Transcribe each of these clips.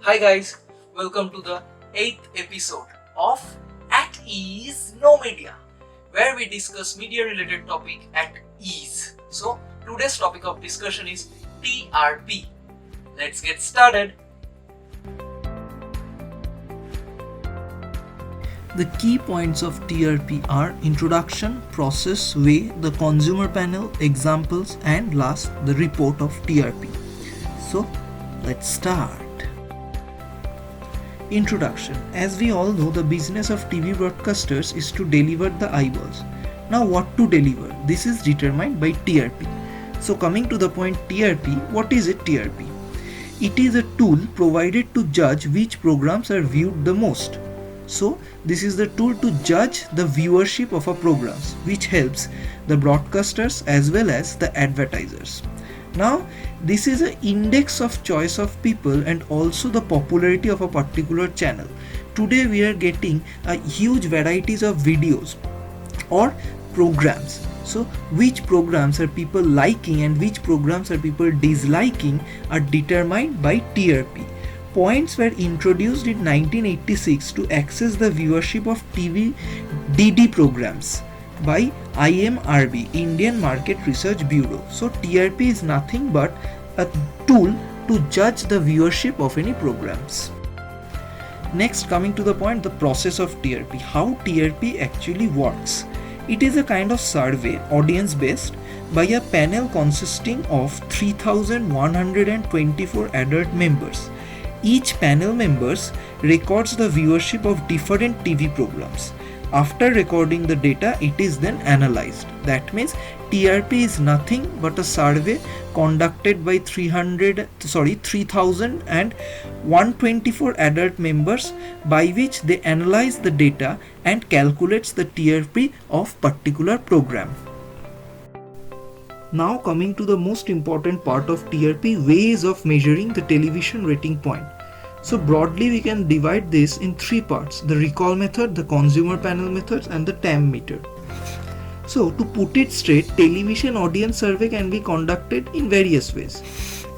Hi guys, welcome to the 8th episode of At Ease No Media, where we discuss media related topic at ease. So today's topic of discussion is TRP. Let's get started. The key points of TRP are introduction, process, way, the consumer panel, examples, and last the report of TRP. So let's start. Introduction. As we all know, the business of TV broadcasters is to deliver the eyeballs. Now what to deliver? This is determined by TRP. So coming to the point TRP, what is it TRP? It is a tool provided to judge which programs are viewed the most. So this is the tool to judge the viewership of a programs, which helps the broadcasters as well as the advertisers. Now this is an index of choice of people and also the popularity of a particular channel. Today we are getting a huge varieties of videos or programs. So which programs are people liking and which programs are people disliking are determined by TRP. Points were introduced in 1986 to access the viewership of TV DD programs by IMRB, Indian Market Research Bureau. So TRP is nothing but a tool to judge the viewership of any programs. Next, coming to the point, the process of TRP. How TRP actually works. It is a kind of survey, audience based, by a panel consisting of 3,124 adult members. Each panel members records the viewership of different TV programs. After recording the data, it is then analyzed. That means TRP is nothing but a survey conducted by 3,124 adult members, by which they analyze the data and calculates the TRP of particular program. Now coming to the most important part of TRP, ways of measuring the television rating point. So broadly we can divide this in three parts: the recall method, the consumer panel methods, and the TAM meter. So to put it straight, television audience survey can be conducted in various ways.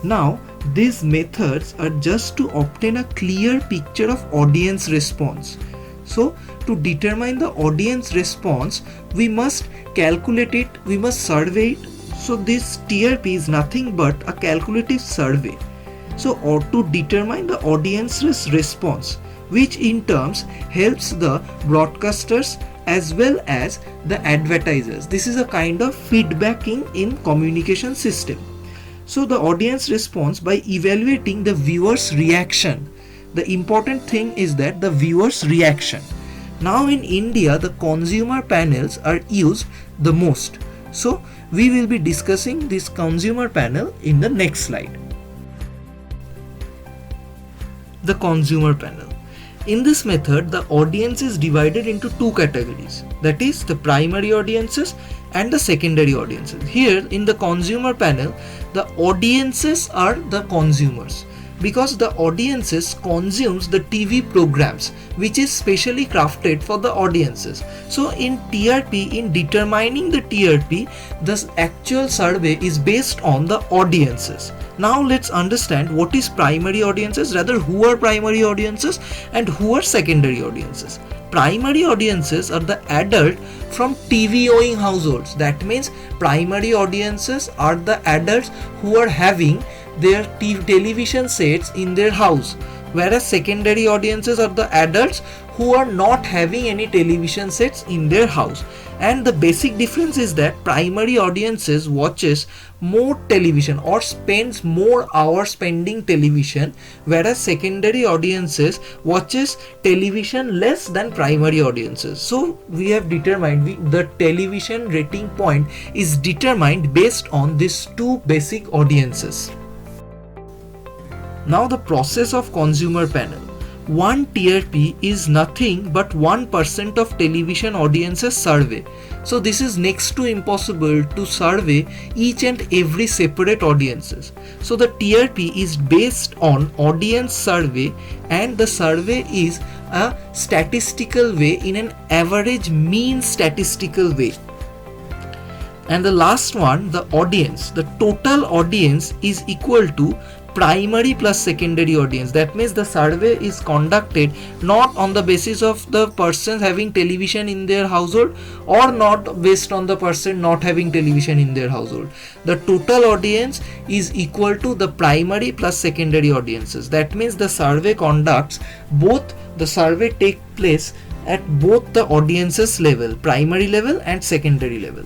Now these methods are just to obtain a clear picture of audience response. So to determine the audience response, we must calculate it, we must survey it. So this TRP is nothing but a calculative survey. So or to determine the audience's response, which in terms helps the broadcasters as well as the advertisers. This is a kind of feedbacking in communication system. So the audience response by evaluating the viewer's reaction. The important thing is that the viewer's reaction. Now in India, the consumer panels are used the most. So we will be discussing this consumer panel in the next slide. The consumer panel. In this method, the audience is divided into two categories, that is the primary audiences and the secondary audiences. Here in the consumer panel, the audiences are the consumers, because the audiences consumes the TV programs which is specially crafted for the audiences. So in TRP, in determining the TRP, the actual survey is based on the audiences. Now let's understand what is primary audiences, rather who are primary audiences and who are secondary audiences. Primary audiences are the adult from TV owning households. That means primary audiences are the adults who are having their television sets in their house, whereas secondary audiences are the adults who are not having any television sets in their house. And the basic difference is that primary audiences watches more television or spends more hours spending television, whereas secondary audiences watches television less than primary audiences. So we have determined the television rating point is determined based on these two basic audiences. Now the process of consumer panel. One TRP is nothing but 1% of television audiences survey. So this is next to impossible to survey each and every separate audiences. So the TRP is based on audience survey, and the survey is a statistical way, in an average mean statistical way. And the last one, the audience, the total audience is equal to primary plus secondary audience. That means the survey is conducted not on the basis of the persons having television in their household or not based on the person not having television in their household. The total audience is equal to the primary plus secondary audiences. That means the survey conducts both, the survey take place at both the audiences level, primary level and secondary level.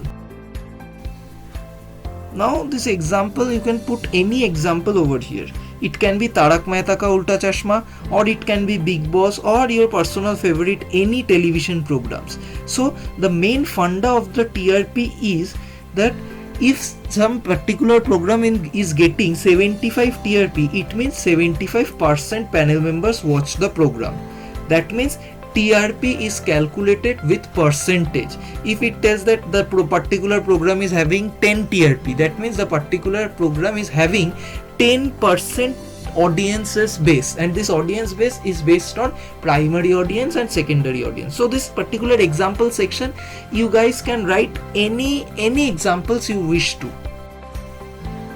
Now this example, you can put any example over here. It can be Tarak Mehta Ka Ulta Chashma, or it can be Bigg Boss, or your personal favorite any television programs. So the main funda of the TRP is that if some particular program is getting 75 TRP, it means 75% panel members watch the program. That means TRP is calculated with percentage. If it tells that the particular program is having 10 TRP, that means the particular program is having 10% audiences base, and this audience base is based on primary audience and secondary audience. So this particular example section, you guys can write any examples you wish to.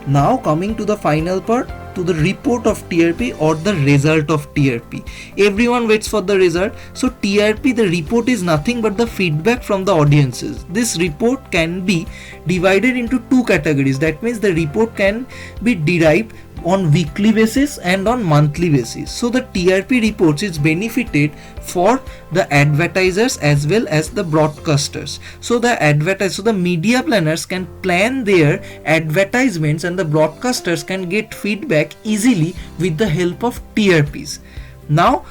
Now coming to the final part, to the report of TRP or the result of TRP. Everyone waits for the result. So TRP, the report, is nothing but the feedback from the audiences. This report can be divided into two categories. That means the report can be derived on weekly basis and on monthly basis. So the TRP reports is benefited for the advertisers as well as the broadcasters. So the media planners can plan their advertisements and the broadcasters can get feedback easily with the help of TRPs. Now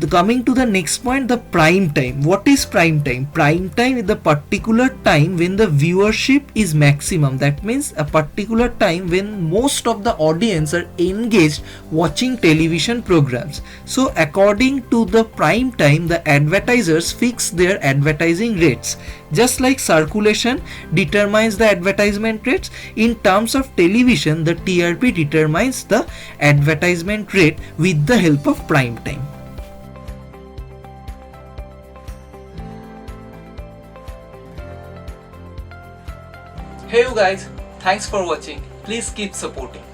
coming to the next point, the prime time. What is prime time? Prime time is the particular time when the viewership is maximum. That means a particular time when most of the audience are engaged watching television programs. So according to the prime time, the advertisers fix their advertising rates. Just like circulation determines the advertisement rates, in terms of television, the TRP determines the advertisement rate with the help of prime time. Hey you guys, thanks for watching. Please keep supporting.